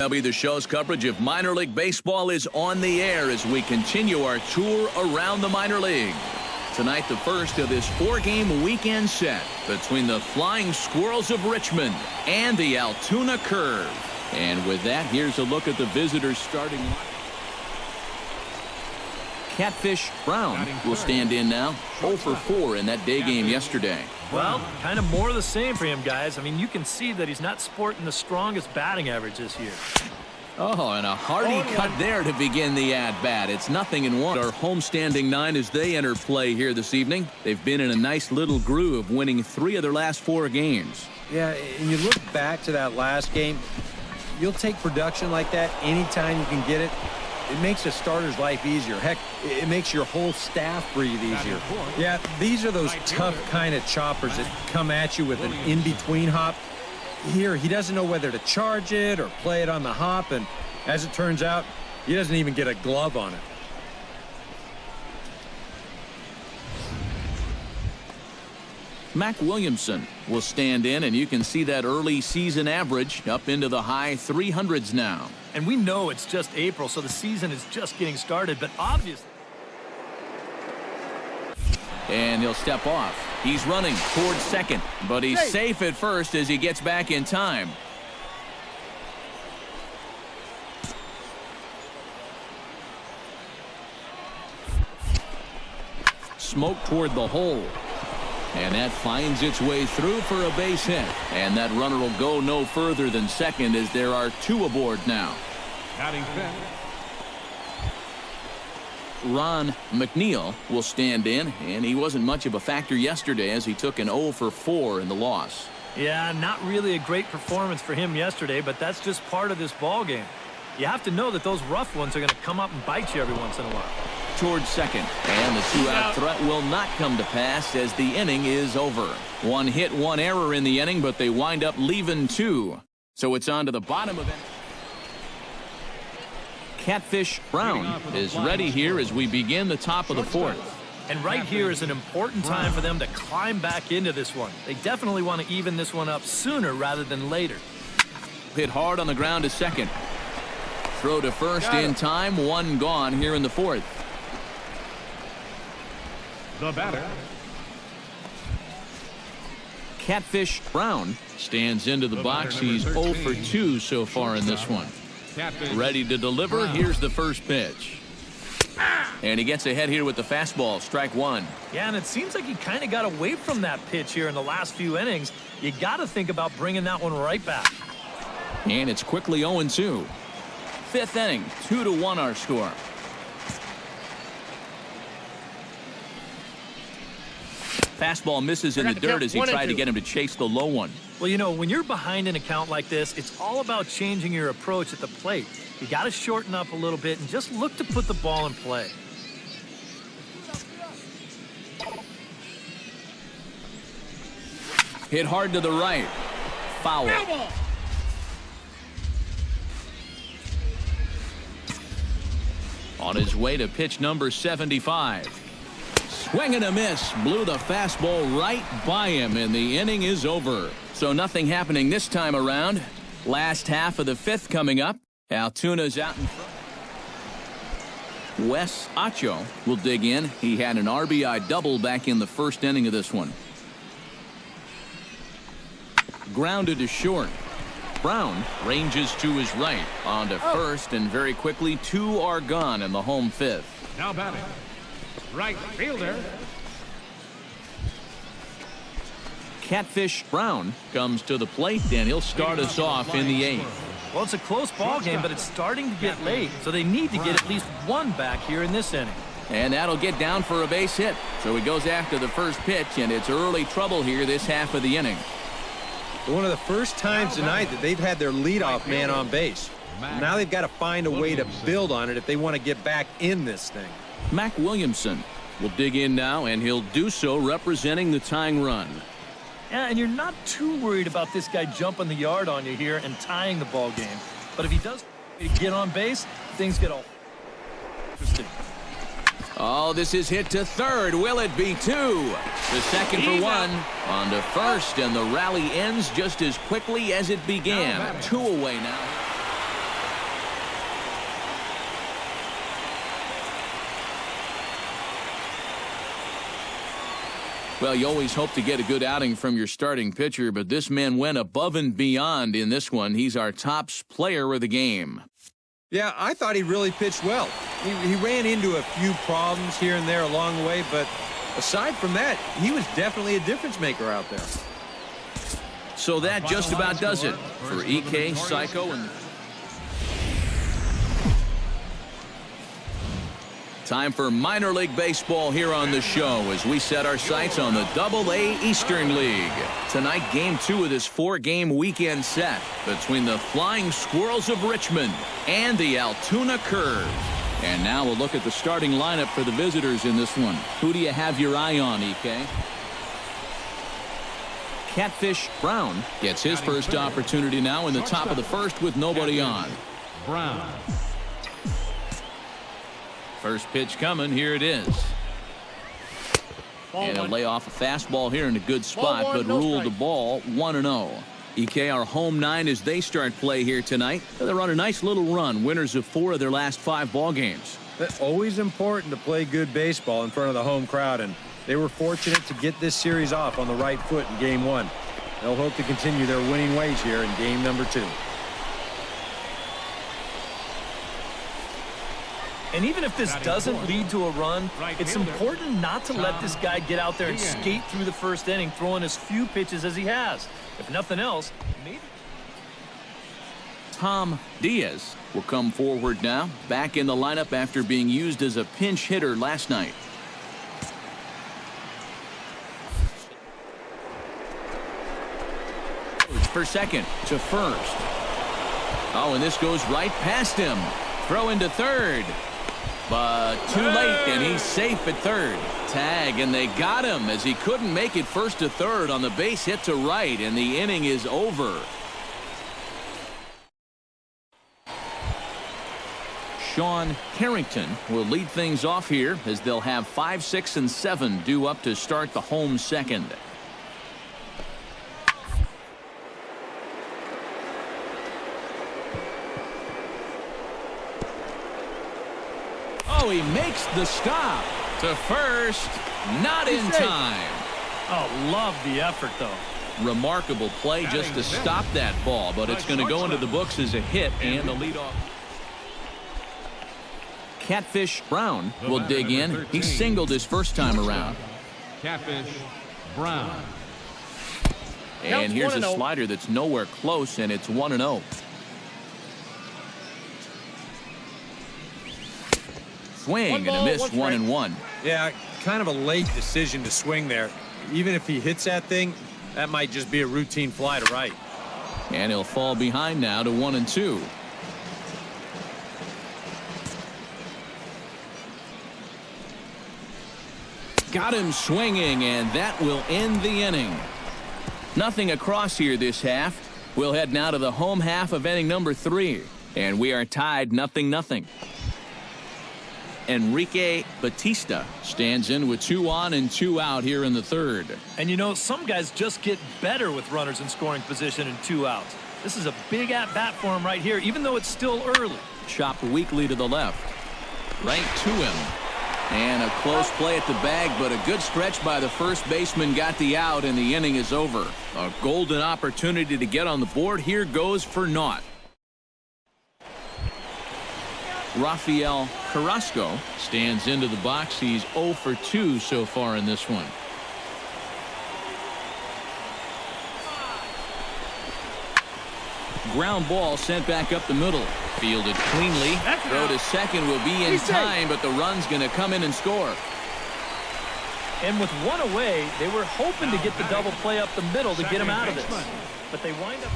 MLB The Show's coverage of minor league baseball is on the air as we continue our tour around the minor league. Tonight, the first of this four-game weekend set between the Flying Squirrels of Richmond and the Altoona Curve. And with that, here's a look at the visitors' starting line. Catfish Brown will stand in now, 0 for 4 in that day game yesterday. Well, kind of more of the same for him, guys. I mean, you can see that he's not sporting the strongest batting average this year. Oh, and a hearty cut there to begin the at-bat. It's 0-1. Our homestanding 9 as they enter play here this evening. They've been in a nice little groove, winning 3 of their last 4 games. Yeah, and you look back to that last game, you'll take production like that anytime you can get it. It makes a starter's life easier. Heck, it makes your whole staff breathe easier. Yeah, these are those tough kind of choppers that come at you with an in-between hop. Here, he doesn't know whether to charge it or play it on the hop, and as it turns out, he doesn't even get a glove on it. Mac Williamson will stand in, and you can see that early season average up into the high 300s now. And we know it's just April, so the season is just getting started, but obviously. And he'll step off. He's running towards second, but he's safe at first as he gets back in time. Smoke toward the hole. And that finds its way through for a base hit. And that runner will go no further than second as there are 2 aboard now. Ron McNeil will stand in, and he wasn't much of a factor yesterday as he took an 0 for 4 in the loss. Yeah, not really a great performance for him yesterday, but that's just part of this ball game. You have to know that those rough ones are going to come up and bite you every once in a while. Towards second, and the 2-out threat will not come to pass as the inning is over. 1 hit, 1 error in the inning, but they wind up leaving 2. So it's on to the bottom of it. Catfish Brown is ready here as we begin the top of the 4th. And right here is an important time for them to climb back into this one. They definitely want to even this one up sooner rather than later. Hit hard on the ground to second. Throw to first in time, 1 gone here in the 4th. The batter. Catfish Brown stands into the box. He's 0 for 2 so far in this one. Ready to deliver. Here's the first pitch. And he gets ahead here with the fastball. Strike 1. Yeah, and it seems like he kind of got away from that pitch here in the last few innings. You got to think about bringing that one right back. And it's quickly 0-2. 5th inning, 2-1 our score. Fastball misses in the dirt as he tried to get him to chase the low one. Well, you know, when you're behind an account like this, it's all about changing your approach at the plate. You got to shorten up a little bit and just look to put the ball in play. Hit hard to the right. Foul. On his way to pitch number 75. Swing and a miss. Blew the fastball right by him, and the inning is over. So nothing happening this time around. Last half of the 5th coming up. Altoona's out in front. Wes Acho will dig in. He had an RBI double back in the 1st inning of this one. Grounded to short. Brown ranges to his right. On to first, and very quickly 2 are gone in the home 5th. Now batting. Right fielder. Catfish Brown comes to the plate, and he'll start us off in the 8th. Well, it's a close ball game, but it's starting to get late, so they need to get at least 1 back here in this inning. And that'll get down for a base hit. So he goes after the first pitch, and it's early trouble here this half of the inning. One of the first times tonight that they've had their leadoff man on base. Now they've got to find a way to build on it if they want to get back in this thing. Mac Williamson will dig in now, and he'll do so representing the tying run. Yeah, and you're not too worried about this guy jumping the yard on you here and tying the ball game. But if he does get on base, things get all interesting. Oh, this is hit to third. Will it be 2? The second for 1. On to first, and the rally ends just as quickly as it began. 2 away now. Well, you always hope to get a good outing from your starting pitcher, but this man went above and beyond in this one. He's our top player of the game. Yeah, I thought he really pitched well. He ran into a few problems here and there along the way, but aside from that, he was definitely a difference maker out there. So that just about does it for EK, Psycho, and... Time for minor league baseball here on the show as we set our sights on the Double-A Eastern League. Tonight, Game 2 of this 4-game weekend set between the Flying Squirrels of Richmond and the Altoona Curve. And now we'll look at the starting lineup for the visitors in this one. Who do you have your eye on, EK? Catfish Brown gets his first opportunity now in the top of the first with nobody on. Brown. First pitch coming. Here it is. And he'll lay off a fastball here in a good spot, but ruled the ball 1-0. EK, our home nine as they start play here tonight. They're on a nice little run, winners of 4 of their last 5 ball games. It's always important to play good baseball in front of the home crowd, and they were fortunate to get this series off on the right foot in Game 1. They'll hope to continue their winning ways here in Game number 2. And even if this doesn't lead to a run, it's important not to let this guy get out there and skate through the first inning, throwing as few pitches as he has. If nothing else, maybe. Tom Diaz will come forward now, back in the lineup after being used as a pinch hitter last night. For second to first. Oh, and this goes right past him. Throw into third. But too late, and he's safe at third. Tag, and they got him as he couldn't make it first to third on the base hit to right, and the inning is over. Sean Harrington will lead things off here as they'll have 5, 6, and 7 due up to start the home second. Oh, he makes the stop to first, not in time. Oh, love the effort, though. Remarkable play just to stop that ball, but it's going to go into the books as a hit and a leadoff. Catfish Brown will dig in. He singled his first time around. Catfish Brown. And here's a slider that's nowhere close, and it's 1-0. Swing and a miss, 1-1. Yeah, kind of a late decision to swing there. Even if he hits that thing, that might just be a routine fly to right. And he'll fall behind now to 1-2. Got him swinging, and that will end the inning. Nothing across here this half. We'll head now to the home half of inning number 3. And we are tied 0-0. Enrique Batista stands in with 2 on and 2 out here in the third. And you know, some guys just get better with runners in scoring position and 2 outs. This is a big at-bat for him right here, even though it's still early. Chopped weakly to the left. Right to him. And a close play at the bag, but a good stretch by the first baseman got the out, and the inning is over. A golden opportunity to get on the board here goes for naught. Rafael Carrasco stands into the box. He's 0 for 2 so far in this one. Ground ball sent back up the middle. Fielded cleanly. Throw to second will be in time, but the run's going to come in and score. And with 1 away, they were hoping to get the double play up the middle to get him out of this. But they wind up...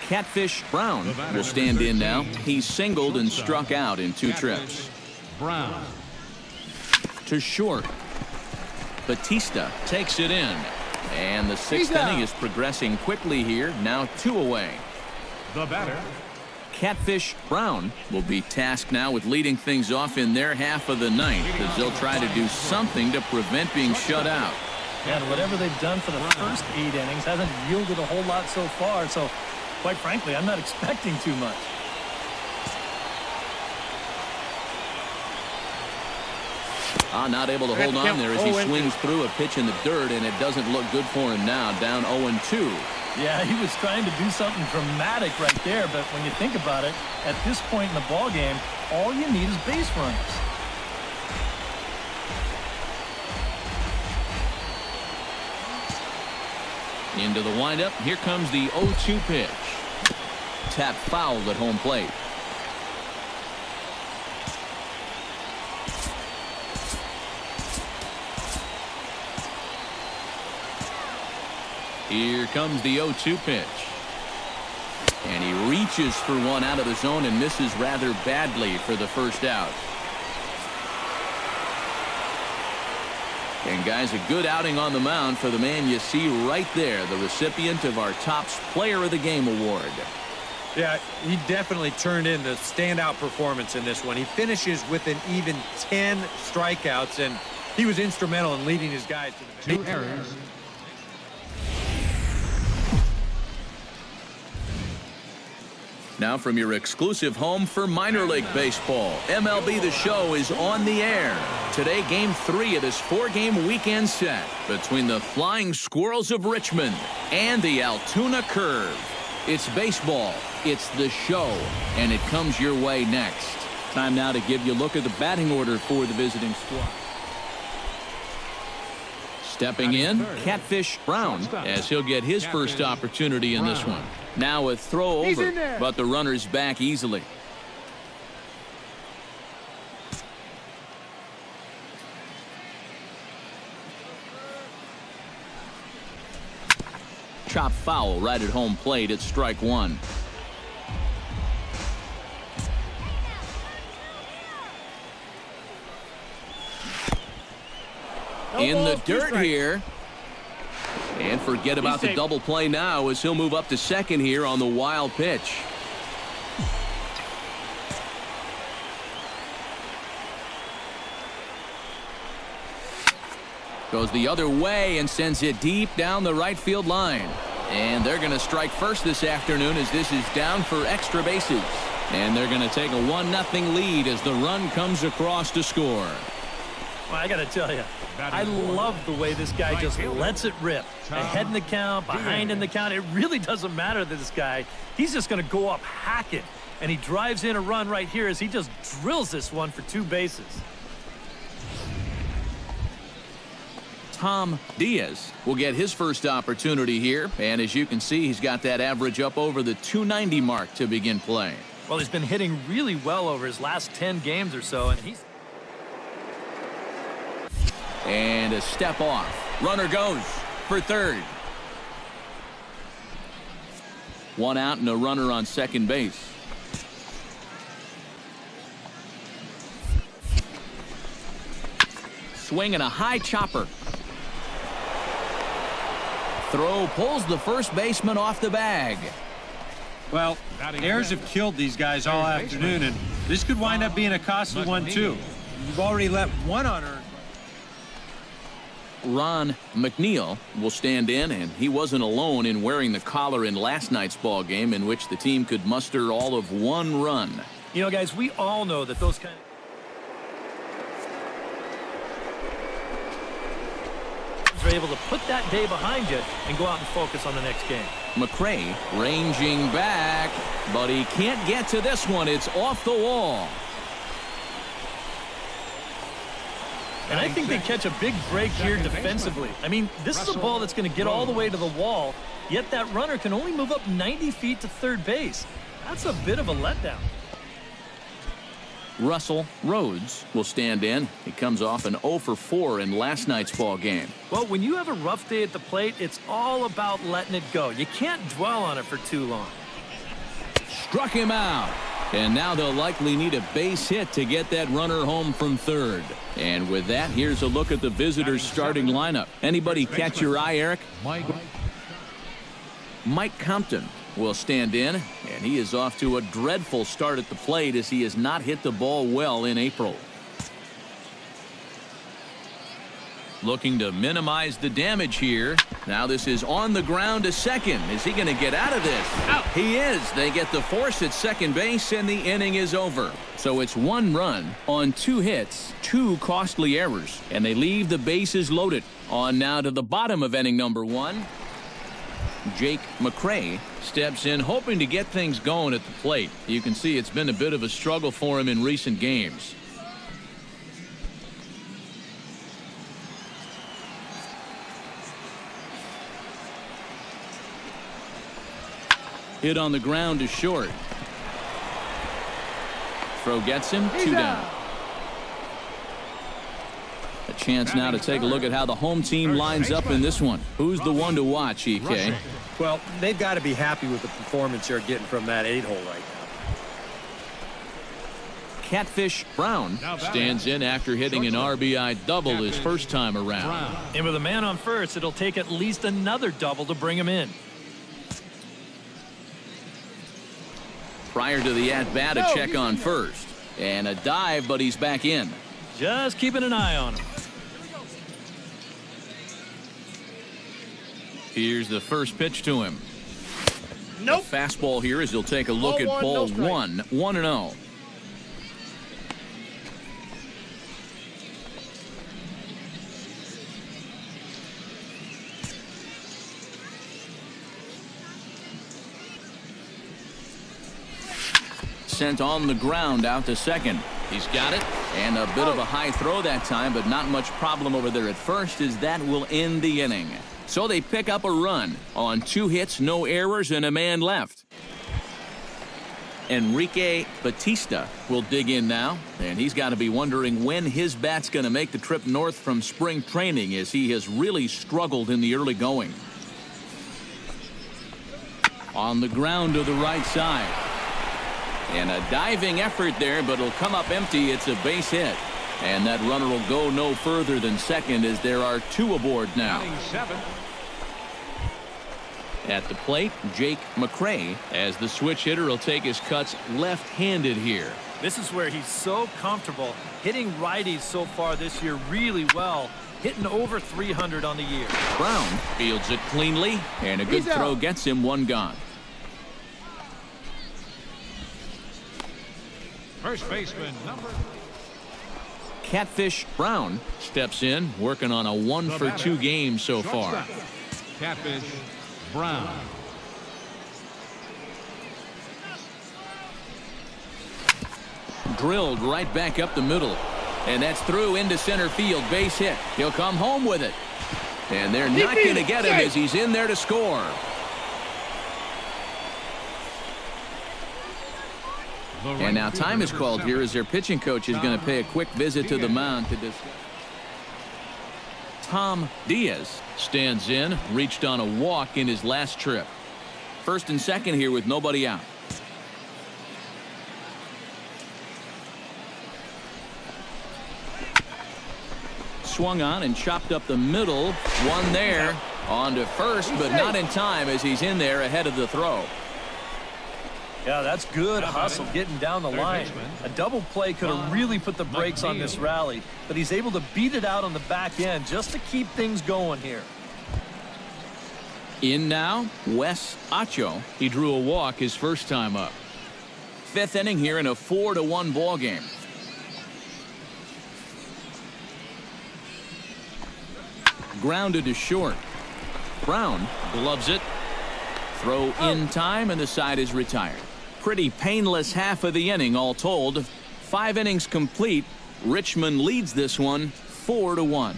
Catfish Brown will stand in now. He's singled and struck out in 2 trips. Brown. To short. Batista takes it in. And the 6th inning is progressing quickly here. Now 2 away. The batter. Catfish Brown will be tasked now with leading things off in their half of the ninth as they'll try to do something to prevent being shut out. Yeah, whatever they've done for the first 8 innings hasn't yielded a whole lot so far, so quite frankly, I'm not expecting too much. Not able to hold on there as he swings through a pitch in the dirt, and it doesn't look good for him now. Down 0-2. Yeah, he was trying to do something dramatic right there, but when you think about it, at this point in the ball game, all you need is base runners. Into the windup. Here comes the 0-2 pitch. Tap foul at home plate. Here comes the 0-2 pitch. And he reaches for one out of the zone and misses rather badly for the first out. And guys, a good outing on the mound for the man you see right there, the recipient of our Topps Player of the Game award. Yeah, he definitely turned in the standout performance in this one. He finishes with an even 10 strikeouts, and he was instrumental in leading his guys to the 2 errors. Now from your exclusive home for minor league baseball, MLB The Show is on the air. Today, Game 3 of this 4-game weekend set between the Flying Squirrels of Richmond and the Altoona Curve. It's baseball, it's The Show, and it comes your way next. Time now to give you a look at the batting order for the visiting squad. Stepping in, Catfish Brown, as he'll get his first opportunity in this one. Now a throw over, but the runner's back easily. Chop foul right at home plate at strike one. In the dirt here. And forget about the double play now as he'll move up to second here on the wild pitch. Goes the other way and sends it deep down the right field line. And they're going to strike first this afternoon as this is down for extra bases. And they're going to take a 1-0 lead as the run comes across to score. Well, I got to tell you, I love the way this guy just lets it rip. Ahead in the count, behind in the count. It really doesn't matter to this guy. He's just going to go up hacking. And he drives in a run right here as he just drills this one for 2 bases. Tom Diaz will get his first opportunity here. And as you can see, he's got that average up over the 290 mark to begin play. Well, he's been hitting really well over his last 10 games or so. And he's... And a step off. Runner goes for third. 1 out and a runner on second base. Swing and a high chopper. Throw pulls the first baseman off the bag. Well, errors have killed these guys all afternoon, and this could wind up being a costly one, too. You've already left one unearned. Ron McNeil will stand in, and he wasn't alone in wearing the collar in last night's ball game in which the team could muster all of 1 run. You know, guys, we all know that those kind of... are able to put that day behind you and go out and focus on the next game. McRae ranging back, but he can't get to this one. It's off the wall. And I think they catch a big break here defensively. I mean, this is a ball that's going to get all the way to the wall, yet that runner can only move up 90 feet to third base. That's a bit of a letdown. Russell Rhodes will stand in. He comes off an 0 for 4 in last night's ball game. Well, when you have a rough day at the plate, it's all about letting it go. You can't dwell on it for too long. Struck him out. And now they'll likely need a base hit to get that runner home from third. And with that, here's a look at the visitors' starting lineup. Anybody catch your eye, Eric? Mike Compton will stand in, and he is off to a dreadful start at the plate as he has not hit the ball well in April. looking to minimize the damage here. Now this is on the ground to second. Is he going to get out of this? Out. He is. They get the force at second base, and the inning is over. So it's 1 run on 2 hits, 2 costly errors, and they leave the bases loaded. On now to the bottom of inning number 1. Jake McCray steps in, hoping to get things going at the plate. You can see it's been a bit of a struggle for him in recent games. Hit on the ground to short. Throw gets him. 2 down. A chance now to take a look at how the home team lines up in this one. Who's the one to watch, EK? Well, they've got to be happy with the performance they're getting from that 8-hole right now. Catfish Brown stands in after hitting an RBI double his first time around. And with a man on first, it'll take at least another double to bring him in. Prior to the at-bat, a check on first. And a dive, but he's back in. Just keeping an eye on him. Here's the first pitch to him. Nope. The fastball here as he'll take a look at ball 1. 1-0. Sent on the ground out to second. He's got it, and a bit of a high throw that time, but not much problem over there at first, as that will end the inning. So they pick up a run on 2 hits, no errors, and a man left. Enrique Batista will dig in now, and he's got to be wondering when his bat's going to make the trip north from spring training, as he has really struggled in the early going. On the ground to the right side. And a diving effort there, but it'll come up empty. It's a base hit. And that runner will go no further than second, as there are 2 aboard now. At the plate, Jake McCray, as the switch hitter will take his cuts left-handed here. This is where he's so comfortable, hitting righties so far this year really well, hitting over 300 on the year. Brown fields it cleanly, and a good throw gets him 1 gone. First baseman, number. Catfish Brown steps in, working on a 1-for-2 game so far. Catfish Brown. Drilled right back up the middle. And that's through into center field. Base hit. He'll come home with it. And they're not going to get him as he's in there to score. And now time is called here as their pitching coach is going to pay a quick visit to the mound to discuss. Tom Diaz stands in, reached on a walk in his last trip. First and second here with nobody out. Swung on and chopped up the middle. One there. On to first, but not in time as he's in there ahead of the throw. Yeah, that's good hustle getting down the line. A double play could have really put the brakes on this rally, but he's able to beat it out on the back end just to keep things going here. In now, Wes Acho. He drew a walk his first time up. 5th inning here in a 4-1 ball game. Grounded to short. Brown gloves it. Throw in time, and the side is retired. Pretty painless half of the inning all told. 5 innings complete. Richmond leads this one 4-1.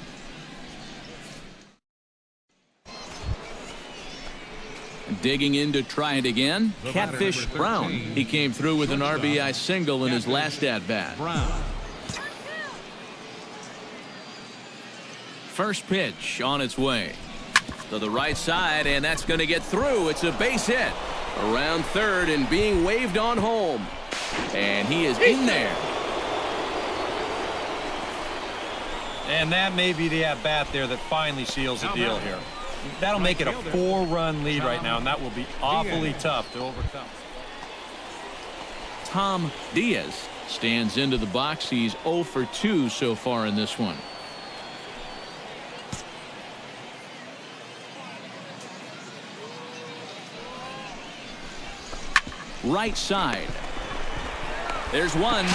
Digging in to try it again. Catfish Brown. He came through with an RBI single in his last at-bat. First pitch on its way. To the right side, and that's going to get through. It's a base hit. Around third and being waved on home. And he is in there. And that may be the at-bat there that finally seals the deal here. That'll make it a 4-run lead right now, and that will be awfully tough to overcome. Tom Diaz stands into the box. He's 0 for 2 so far in this one. right side. There's one.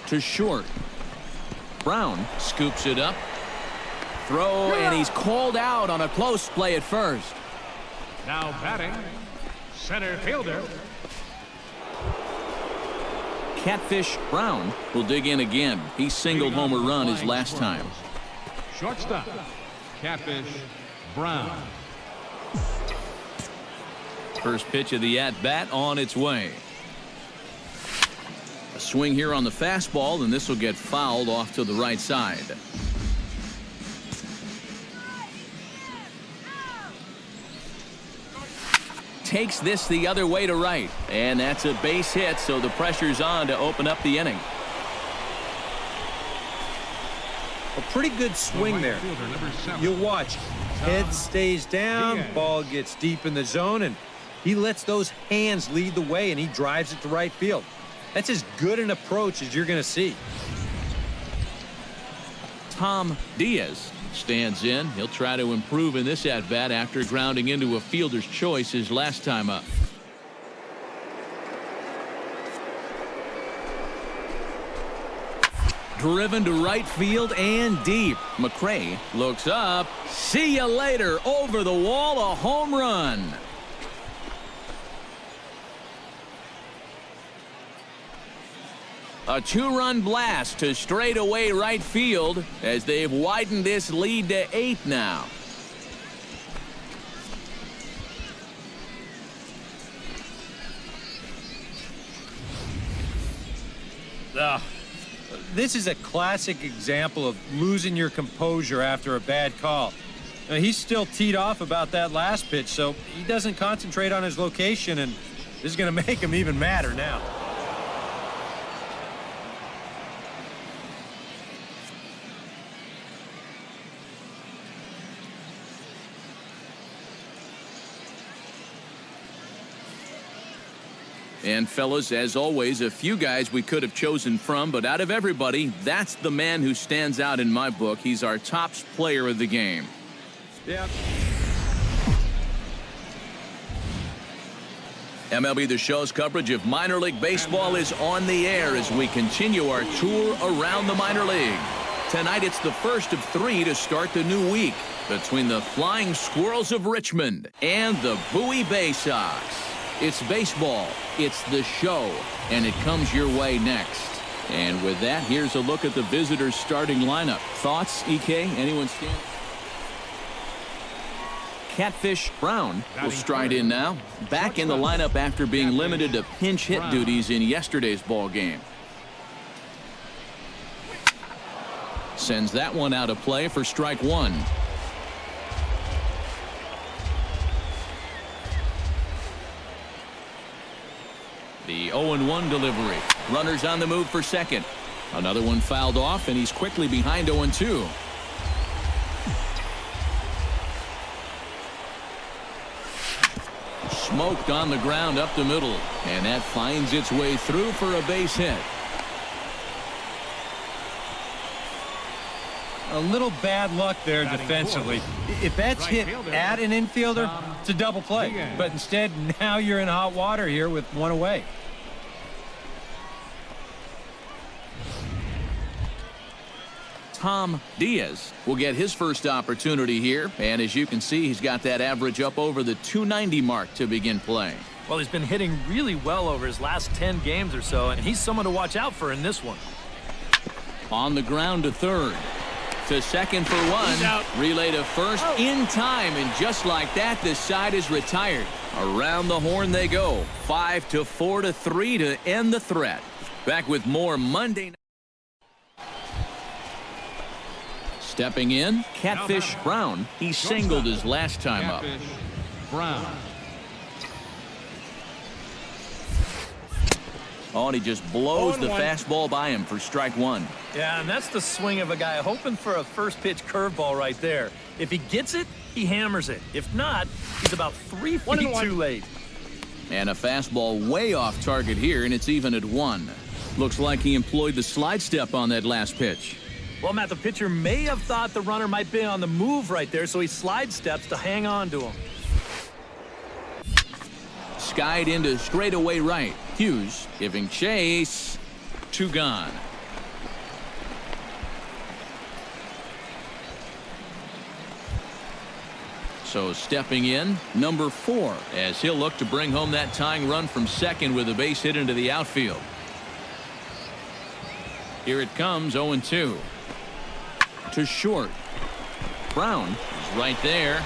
To short. Brown scoops it up. Throw, and he's called out on a close play at first. Now batting, center fielder. Catfish Brown will dig in again. He singled home a run his last time. Shortstop, Catfish Brown. First pitch of the at-bat on its way. A swing here on the fastball, and this will get fouled off to the right side. Takes this the other way to right, and that's a base hit, so the pressure's on to open up the inning. A pretty good swing there. You'll watch. Head stays down, ball gets deep in the zone, and he lets those hands lead the way, and he drives it to right field. That's as good an approach as you're going to see. Tom Diaz stands in. He'll try to improve in this at-bat after grounding into a fielder's choice his last time up. Driven to right field and deep. McRae looks up. See you later. Over the wall, a home run. A two-run blast to straightaway right field as they've widened this lead to 8 now. This is a classic example of losing your composure after a bad call. Now, he's still teed off about that last pitch, so he doesn't concentrate on his location, and this is going to make him even madder now. And fellas, as always, a few guys we could have chosen from, but out of everybody, that's the man who stands out in my book. He's our top player of the game. Yeah. MLB The Show's coverage of minor league baseball is on the air as we continue our tour around the minor league. Tonight, it's the first of 3 to start the new week between the Flying Squirrels of Richmond and the Bowie Bay Sox. It's baseball, it's the show, and it comes your way next. And with that, here's a look at the visitors' starting lineup. Thoughts, EK? Anyone stand? Catfish Brown will stride in now. Back in the lineup after being limited to pinch hit duties in yesterday's ball game. Sends that one out of play for strike 1. The 0-1 delivery. Runners on the move for second. Another one fouled off, and he's quickly behind 0-2. Smoked on the ground up the middle, and that finds its way through for a base hit. A little bad luck there defensively. If that's hit at an infielder, it's a double play. But instead, now you're in hot water here with one away. Tom Diaz will get his first opportunity here, and as you can see, he's got that average up over the 290 mark to begin play. Well, he's been hitting really well over his last 10 games or so, and he's someone to watch out for in this one. On the ground to third. To second for one. Relay to first in time, and just like that, the side is retired. Around the horn they go. 5-4 to 3 to end the threat. Back with more Monday night. Stepping in, Catfish Brown. He singled his last time up. Brown. Oh, and he just blows the fastball by him for strike 1. Yeah, and that's the swing of a guy hoping for a first pitch curveball right there. If he gets it, he hammers it. If not, he's about 3 feet too late. And a fastball way off target here, and it's even at 1. Looks like he employed the slide step on that last pitch. Well, Matt, the pitcher may have thought the runner might be on the move right there, so he slide steps to hang on to him. Skied into straightaway right. Hughes giving chase. 2 gone. So stepping in, number 4, as he'll look to bring home that tying run from second with a base hit into the outfield. Here it comes, 0-2. To short. Brown is right there.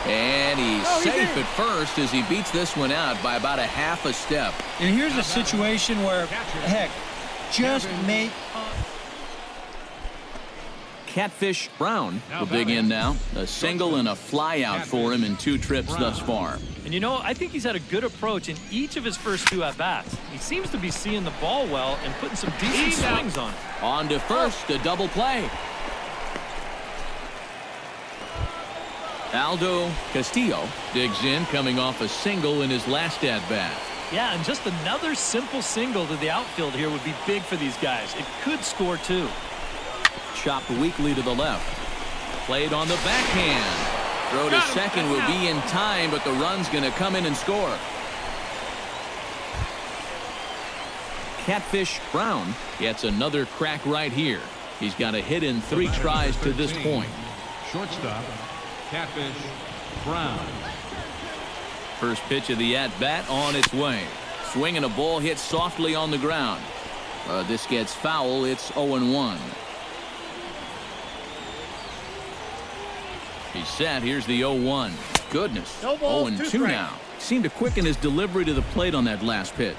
And he's safe at first as he beats this one out by about a half a step. And here's a situation where, heck, just make... Catfish Brown will dig in now. A single and a fly out for him in 2 trips thus far. And you know, I think he's had a good approach in each of his first 2 at-bats. He seems to be seeing the ball well and putting some decent swings on it. On to first, a double play. Aldo Castillo digs in, coming off a single in his last at-bat. Yeah, and just another simple single to the outfield here would be big for these guys. It could score 2. Chopped weakly to the left. Played on the backhand. Throw to second will be in time, but the run's going to come in and score. Catfish Brown gets another crack right here. He's got a hit in 3 tries to this point. Shortstop, Catfish Brown. First pitch of the at-bat on its way. Swinging a ball hit softly on the ground. This gets foul. It's 0-1. He's set. Here's the 0-1. Goodness. 0-2 now. Seemed to quicken his delivery to the plate on that last pitch.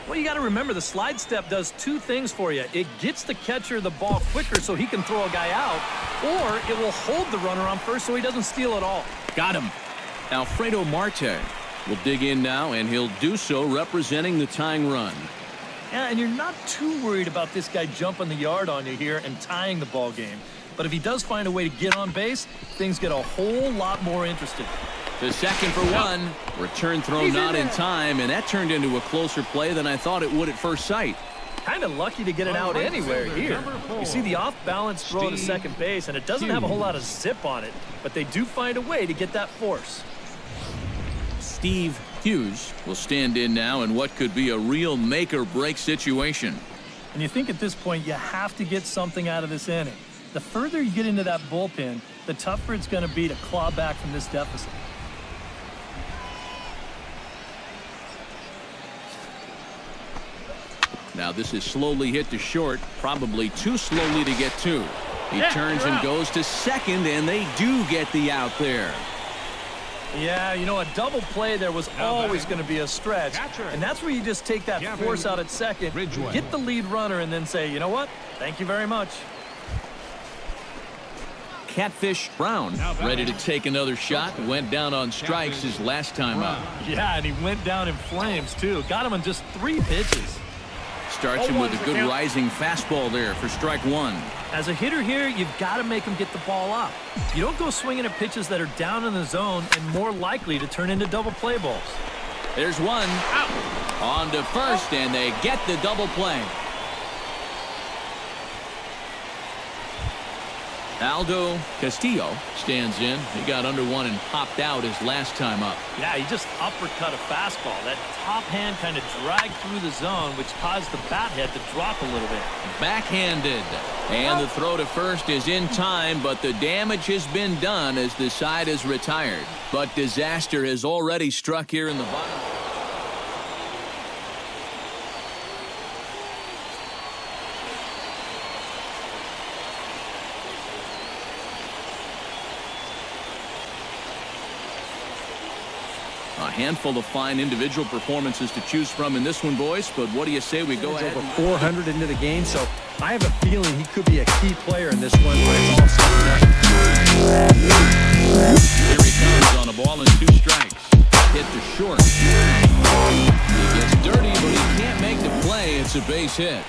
Well, you got to remember the slide step does 2 things for you. It gets the catcher the ball quicker so he can throw a guy out, or it will hold the runner on first so he doesn't steal it all. Got him. Alfredo Marte will dig in now, and he'll do so representing the tying run. Yeah, and you're not too worried about this guy jumping the yard on you here and tying the ball game. But if he does find a way to get on base, things get a whole lot more interesting. The second for 1. Return throw not in time, and that turned into a closer play than I thought it would at first sight. Kind of lucky to get it out anywhere here. You see the off-balance throw to second base, and it doesn't have a whole lot of zip on it, but they do find a way to get that force. Steve Hughes will stand in now in what could be a real make-or-break situation. And you think at this point you have to get something out of this inning. The further you get into that bullpen, the tougher it's going to be to claw back from this deficit. Now this is slowly hit to short, probably too slowly to get to. He turns and goes to second, and they do get the out there. Yeah, you know, a double play there was always going to be a stretch, and that's where you just take that force out at second, get the lead runner, and then say, you know what, thank you very much. Catfish Brown ready to take another shot. Went down on strikes his last time up. Yeah, and he went down in flames, too. Got him in just 3 pitches. Starts him with a good rising fastball there for strike 1. As a hitter here, you've got to make him get the ball up. You don't go swinging at pitches that are down in the zone and more likely to turn into double play balls. There's 1. Out. On to first, and they get the double play. Aldo Castillo stands in. He got under 1 and popped out his last time up. Yeah, he just uppercut a fastball. That top hand kind of dragged through the zone, which caused the bat head to drop a little bit. Backhanded. And the throw to first is in time, but the damage has been done as the side is retired. But disaster has already struck here in the bottom. A handful of fine individual performances to choose from in this one, boys. But what do you say we go ahead? Over 400 into the game, so I have a feeling he could be a key player in this one when it's all said and done. Here he comes on a ball and 2 strikes. Hit to short. He gets dirty, but he can't make the play. It's a base hit.